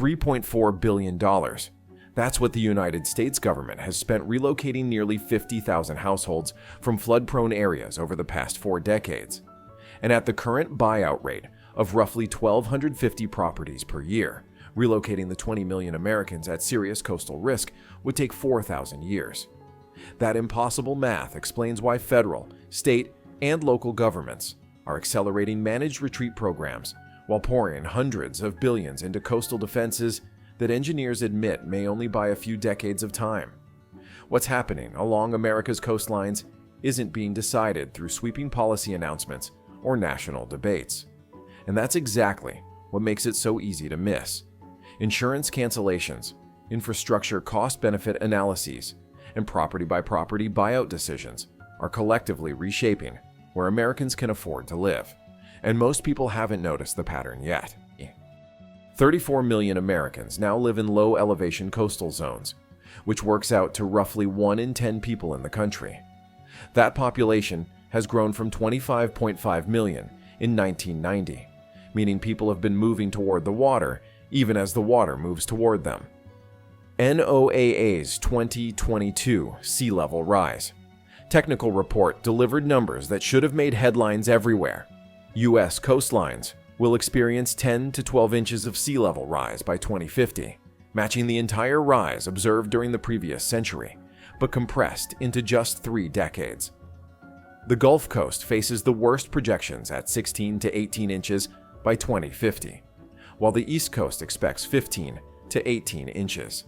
$3.4 billion. That's what the United States government has spent relocating nearly 50,000 households from flood-prone areas over the past 4 decades. And at the current buyout rate of roughly 1,250 properties per year, relocating the 20 million Americans at serious coastal risk would take 4,000 years. That impossible math explains why federal, state, and local governments are accelerating managed retreat programs while pouring hundreds of billions into coastal defenses that engineers admit may only buy a few decades of time. What's happening along America's coastlines isn't being decided through sweeping policy announcements or national debates. And that's exactly what makes it so easy to miss. Insurance cancellations, infrastructure cost-benefit analyses, and property-by-property buyout decisions are collectively reshaping where Americans can afford to live. And most people haven't noticed the pattern yet. 34 million Americans now live in low-elevation coastal zones, which works out to roughly 1 in 10 people in the country. That population has grown from 25.5 million in 1990, meaning people have been moving toward the water even as the water moves toward them. NOAA's 2022 sea level rise technical report delivered numbers that should have made headlines everywhere. U.S. coastlines will experience 10 to 12 inches of sea level rise by 2050, matching the entire rise observed during the previous century, but compressed into just 3 decades. The Gulf Coast faces the worst projections at 16 to 18 inches by 2050, while the East Coast expects 15 to 18 inches.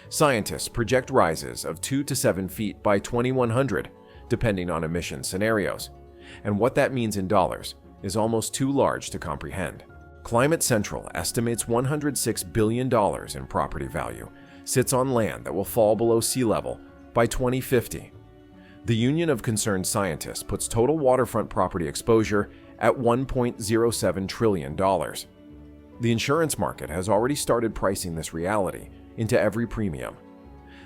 Scientists project rises of 2 to 7 feet by 2100, depending on emission scenarios, and what that means in dollars is almost too large to comprehend. Climate Central estimates $106 billion in property value sits on land that will fall below sea level by 2050. The Union of Concerned Scientists puts total waterfront property exposure at $1.07 trillion. The insurance market has already started pricing this reality into every premium.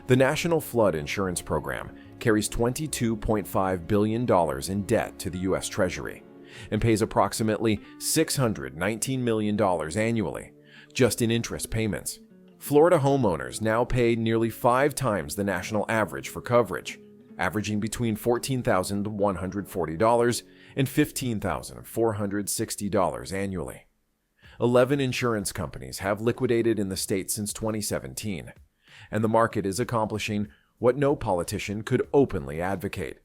The National Flood Insurance Program carries $22.5 billion in debt to the U.S. Treasury and pays approximately $619 million annually just in interest payments. Florida homeowners now pay nearly 5 times the national average for coverage, averaging between $14,140 and $15,460 annually. 11 insurance companies have liquidated in the state since 2017, and the market is accomplishing what no politician could openly advocate: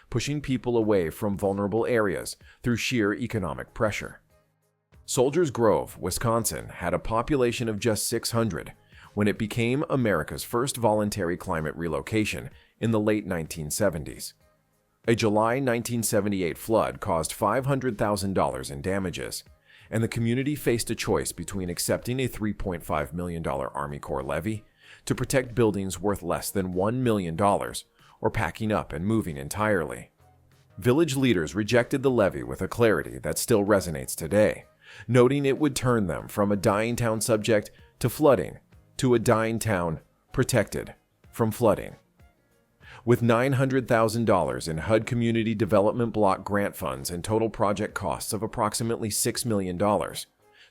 pushing people away from vulnerable areas through sheer economic pressure. Soldiers Grove, Wisconsin had a population of just 600 when it became America's first voluntary climate relocation in the late 1970s. A July 1978 flood caused $500,000 in damages, and the community faced a choice between accepting a $3.5 million Army Corps levy to protect buildings worth less than $1 million or packing up and moving entirely. Village leaders rejected the levy with a clarity that still resonates today, noting it would turn them from a dying town subject to flooding to a dying town protected from flooding. With $900,000 in HUD Community Development Block grant funds and total project costs of approximately $6 million,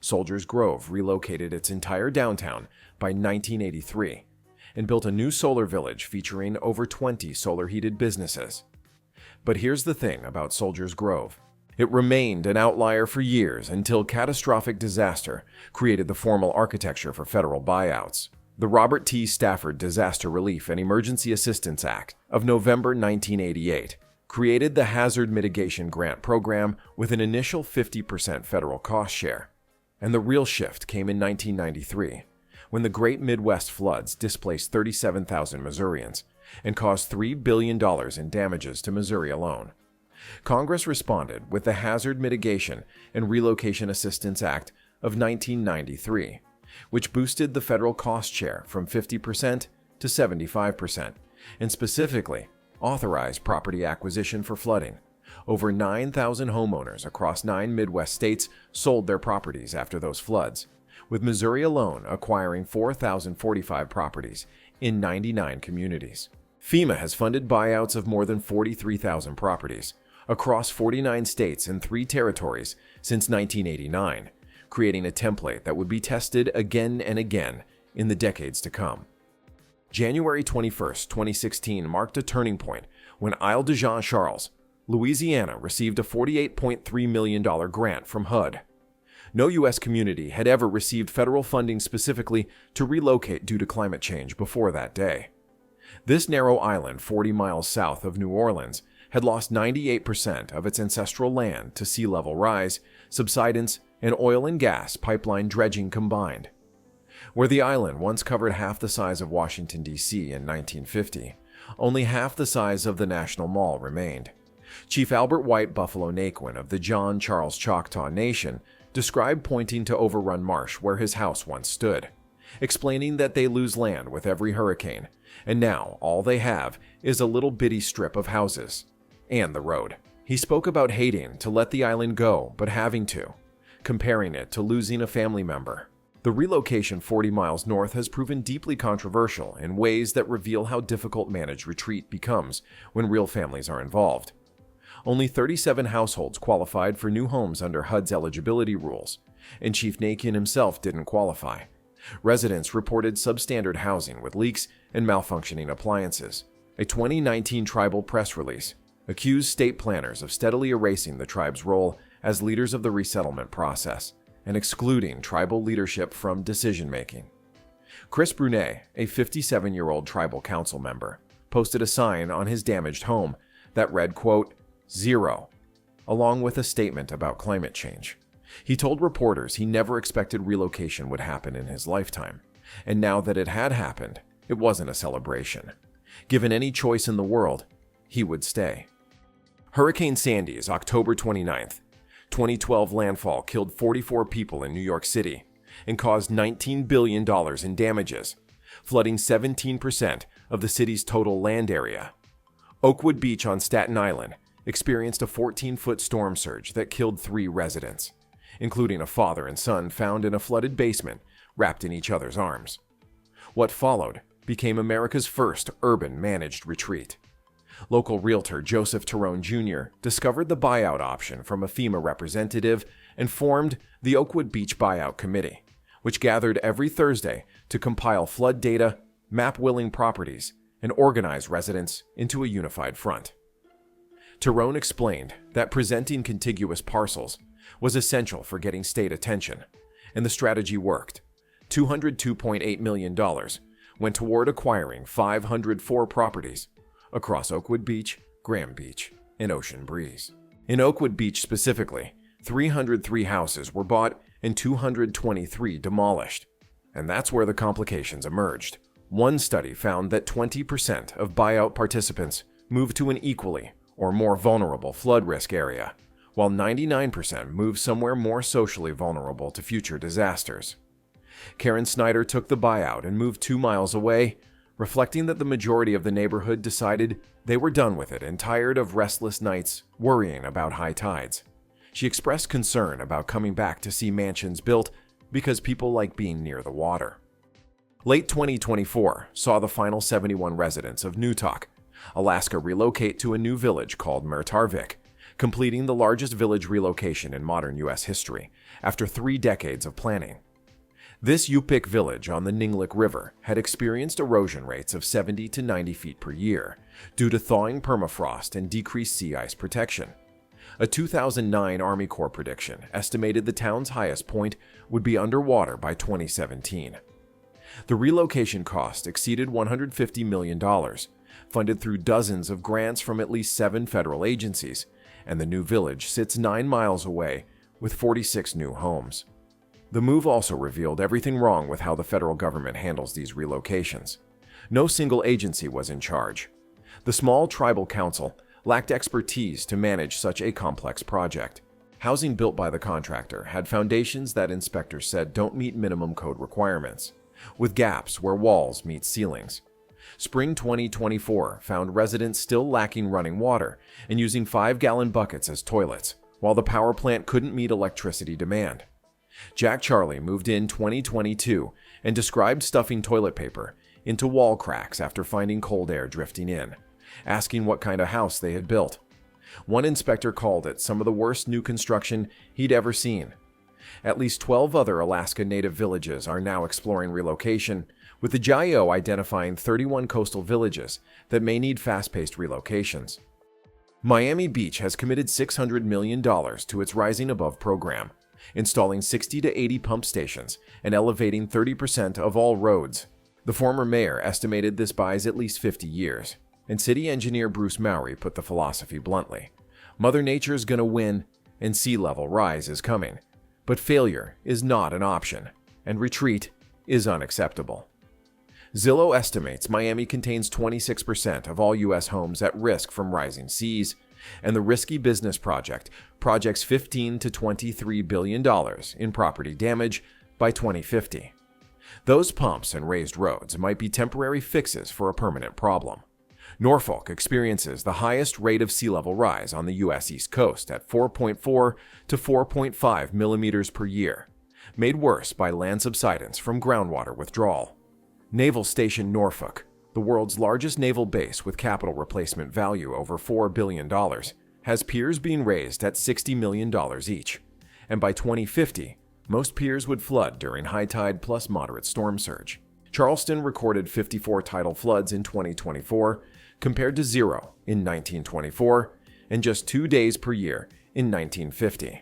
Soldiers Grove relocated its entire downtown by 1983 and built a new solar village featuring over 20 solar-heated businesses. But here's the thing about Soldiers Grove. It remained an outlier for years until catastrophic disaster created the formal architecture for federal buyouts. The Robert T. Stafford Disaster Relief and Emergency Assistance Act of November 1988 created the Hazard Mitigation Grant Program with an initial 50% federal cost share. And the real shift came in 1993, when the Great Midwest floods displaced 37,000 Missourians and caused $3 billion in damages to Missouri alone. Congress responded with the Hazard Mitigation and Relocation Assistance Act of 1993, which boosted the federal cost share from 50% to 75%, and specifically authorized property acquisition for flooding. Over 9,000 homeowners across 9 Midwest states sold their properties after those floods, with Missouri alone acquiring 4,045 properties in 99 communities. FEMA has funded buyouts of more than 43,000 properties across 49 states and 3 territories since 1989, creating a template that would be tested again and again in the decades to come. January 21, 2016 marked a turning point when Île-de-Jean-Charles, Louisiana received a $48.3 million grant from HUD. No U.S. community had ever received federal funding specifically to relocate due to climate change before that day. This narrow island 40 miles south of New Orleans had lost 98% of its ancestral land to sea level rise, subsidence, and oil and gas pipeline dredging combined. Where the island once covered half the size of Washington, D.C. in 1950, only half the size of the National Mall remained. Chief Albert White Buffalo Naquin of the John Charles Choctaw Nation described pointing to overrun marsh where his house once stood, explaining that they lose land with every hurricane, and now all they have is a little bitty strip of houses and the road. He spoke about hating to let the island go, but having to, comparing it to losing a family member. The relocation 40 miles north has proven deeply controversial in ways that reveal how difficult managed retreat becomes when real families are involved. Only 37 households qualified for new homes under HUD's eligibility rules, and Chief Naquin himself didn't qualify. Residents reported substandard housing with leaks and malfunctioning appliances. A 2019 tribal press release accused state planners of steadily erasing the tribe's role as leaders of the resettlement process and excluding tribal leadership from decision-making. Chris Brunet, a 57-year-old tribal council member, posted a sign on his damaged home that read, quote, "0, along with a statement about climate change. He told reporters he never expected relocation would happen in his lifetime, and now that it had happened, it wasn't a celebration. Given any choice in the world, he would stay. Hurricane Sandy's October 29th, 2012 landfall killed 44 people in New York City and caused $19 billion in damages, flooding 17% of the city's total land area. Oakwood Beach on Staten Island experienced a 14-foot storm surge that killed 3 residents, including a father and son found in a flooded basement wrapped in each other's arms. What followed became America's first urban managed retreat. Local realtor Joseph Tyrone Jr. discovered the buyout option from a FEMA representative and formed the Oakwood Beach Buyout Committee, which gathered every Thursday to compile flood data, map willing properties, and organize residents into a unified front. Tyrone explained that presenting contiguous parcels was essential for getting state attention, and the strategy worked. $202.8 million went toward acquiring 504 properties across Oakwood Beach, Graham Beach, and Ocean Breeze. In Oakwood Beach specifically, 303 houses were bought and 223 demolished, and that's where the complications emerged. One study found that 20% of buyout participants moved to an equally or more vulnerable flood risk area, while 99% moved somewhere more socially vulnerable to future disasters. Karen Snyder took the buyout and moved 2 miles away, reflecting that the majority of the neighborhood decided they were done with it and tired of restless nights worrying about high tides. She expressed concern about coming back to see mansions built because people like being near the water. Late 2024 saw the final 71 residents of Newtok, Alaska relocate to a new village called Mertarvik, completing the largest village relocation in modern U.S. history after 3 decades of planning. This Yupik village on the Ninglick River had experienced erosion rates of 70 to 90 feet per year due to thawing permafrost and decreased sea ice protection. A 2009 Army Corps prediction estimated the town's highest point would be underwater by 2017. The relocation cost exceeded $150 million, funded through dozens of grants from at least 7 federal agencies, and the new village sits 9 miles away with 46 new homes. The move also revealed everything wrong with how the federal government handles these relocations. No single agency was in charge. The small tribal council lacked expertise to manage such a complex project. Housing built by the contractor had foundations that inspectors said don't meet minimum code requirements, with gaps where walls meet ceilings. Spring 2024 found residents still lacking running water and using 5-gallon buckets as toilets, while the power plant couldn't meet electricity demand. Jack Charlie moved in 2022 and described stuffing toilet paper into wall cracks after finding cold air drifting in, asking what kind of house they had built. One inspector called it some of the worst new construction he'd ever seen. At least 12 other Alaska Native villages are now exploring relocation, with the GIO identifying 31 coastal villages that may need fast-paced relocations. Miami Beach has committed $600 million to its Rising Above program, installing 60 to 80 pump stations and elevating 30% of all roads. The former mayor estimated this buys at least 50 years, and city engineer Bruce Mowry put the philosophy bluntly: Mother Nature's gonna win, and sea level rise is coming. But failure is not an option, and retreat is unacceptable. Zillow estimates Miami contains 26% of all U.S. homes at risk from rising seas, and the risky business projects $15 to $23 billion in property damage by 2050. Those pumps and raised roads might be temporary fixes for a permanent problem. Norfolk experiences the highest rate of sea level rise on the U.S. East Coast at 4.4 to 4.5 millimeters per year, made worse by land subsidence from groundwater withdrawal. Naval Station Norfolk, the world's largest naval base with capital replacement value over $4 billion, has piers being raised at $60 million each, and by 2050, most piers would flood during high tide plus moderate storm surge. Charleston recorded 54 tidal floods in 2024, compared to 0 in 1924, and just 2 days per year in 1950.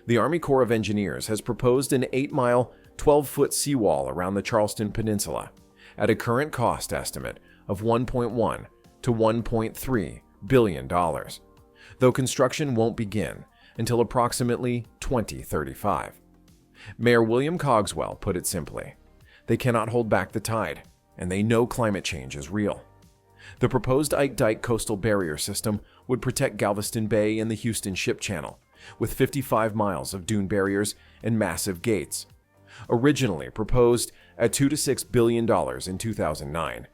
The Army Corps of Engineers has proposed an 8-mile, 12-foot seawall around the Charleston Peninsula at a current cost estimate of $1.1 to $1.3 billion, though construction won't begin until approximately 2035. Mayor William Cogswell put it simply: they cannot hold back the tide, and they know climate change is real. The proposed Ike Dike coastal barrier system would protect Galveston Bay and the Houston Ship Channel, with 55 miles of dune barriers and massive gates. Originally proposed at $2 to $6 billion in 2009,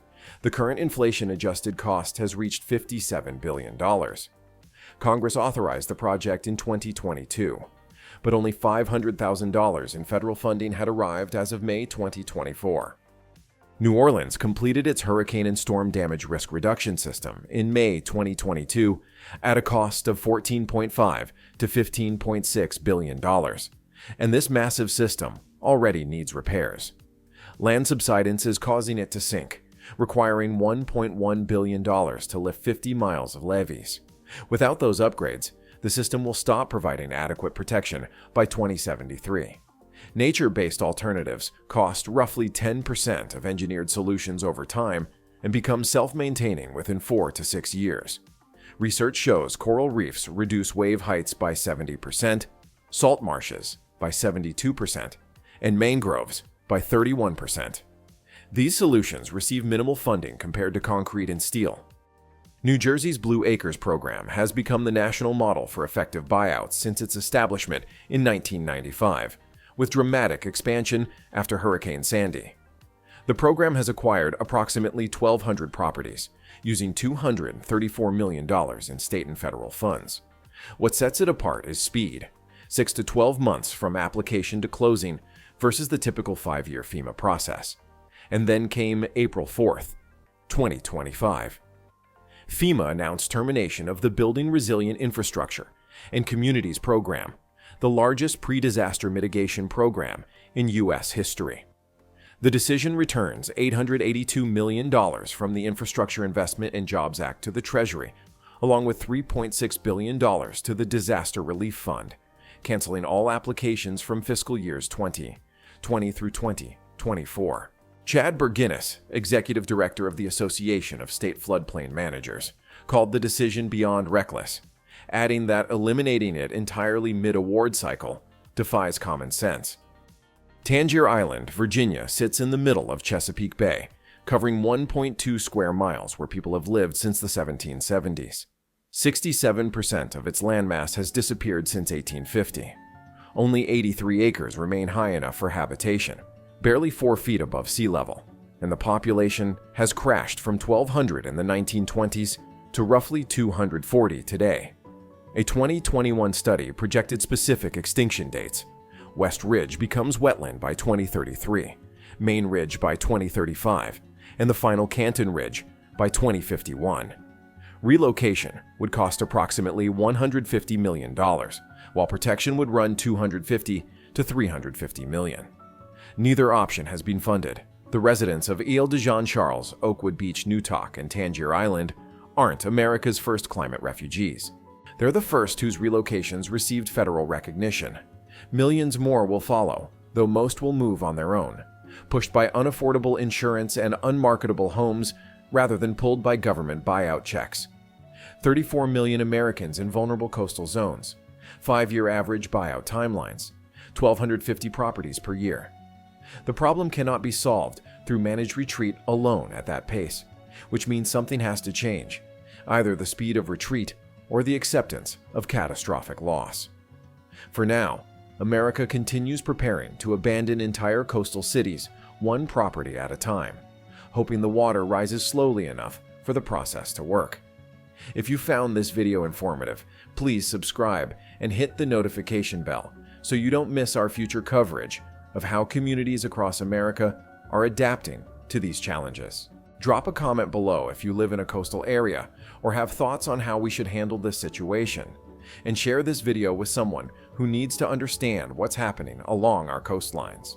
the current inflation-adjusted cost has reached $57 billion. Congress authorized the project in 2022, but only $500,000 in federal funding had arrived as of May 2024. New Orleans completed its hurricane and storm damage risk reduction system in May 2022 at a cost of $14.5 to $15.6 billion, and this massive system already needs repairs. Land subsidence is causing it to sink, requiring $1.1 billion to lift 50 miles of levees. Without those upgrades, the system will stop providing adequate protection by 2073. Nature-based alternatives cost roughly 10% of engineered solutions over time and become self-maintaining within 4 to 6 years. Research shows coral reefs reduce wave heights by 70%, salt marshes by 72%, and mangroves by 31%. These solutions receive minimal funding compared to concrete and steel. New Jersey's Blue Acres program has become the national model for effective buyouts since its establishment in 1995, with dramatic expansion after Hurricane Sandy. The program has acquired approximately 1,200 properties, using $234 million in state and federal funds. What sets it apart is speed, 6 to 12 months from application to closing versus the typical 5-year FEMA process. And then came April 4th, 2025. FEMA announced termination of the Building Resilient Infrastructure and Communities program, the largest pre-disaster mitigation program in U.S. history. The decision returns $882 million from the Infrastructure Investment and Jobs Act to the Treasury, along with $3.6 billion to the Disaster Relief Fund, canceling all applications from fiscal years 2020 through 2024. Chad Berginnis, executive director of the Association of State Floodplain Managers, called the decision beyond reckless, adding that eliminating it entirely mid-award cycle defies common sense. Tangier Island, Virginia, sits in the middle of Chesapeake Bay, covering 1.2 square miles where people have lived since the 1770s. 67% of its landmass has disappeared since 1850. Only 83 acres remain high enough for habitation, barely 4 feet above sea level, and the population has crashed from 1,200 in the 1920s to roughly 240 today. A 2021 study projected specific extinction dates. West Ridge becomes wetland by 2033, Main Ridge by 2035, and the final Canton Ridge by 2051. Relocation would cost approximately $150 million, while protection would run $250 to $350 million. Neither option has been funded. The residents of Ile de Jean Charles, Oakwood Beach, Newtok, and Tangier Island aren't America's first climate refugees. They're the first whose relocations received federal recognition. Millions more will follow, though most will move on their own, pushed by unaffordable insurance and unmarketable homes rather than pulled by government buyout checks. 34 million Americans in vulnerable coastal zones, 5-year average buyout timelines, 1,250 properties per year. The problem cannot be solved through managed retreat alone at that pace, which means something has to change, either the speed of retreat or the acceptance of catastrophic loss. For now, America continues preparing to abandon entire coastal cities, one property at a time, hoping the water rises slowly enough for the process to work. If you found this video informative, please subscribe and hit the notification bell so you don't miss our future coverage of how communities across America are adapting to these challenges. Drop a comment below if you live in a coastal area or have thoughts on how we should handle this situation, and share this video with someone who needs to understand what's happening along our coastlines.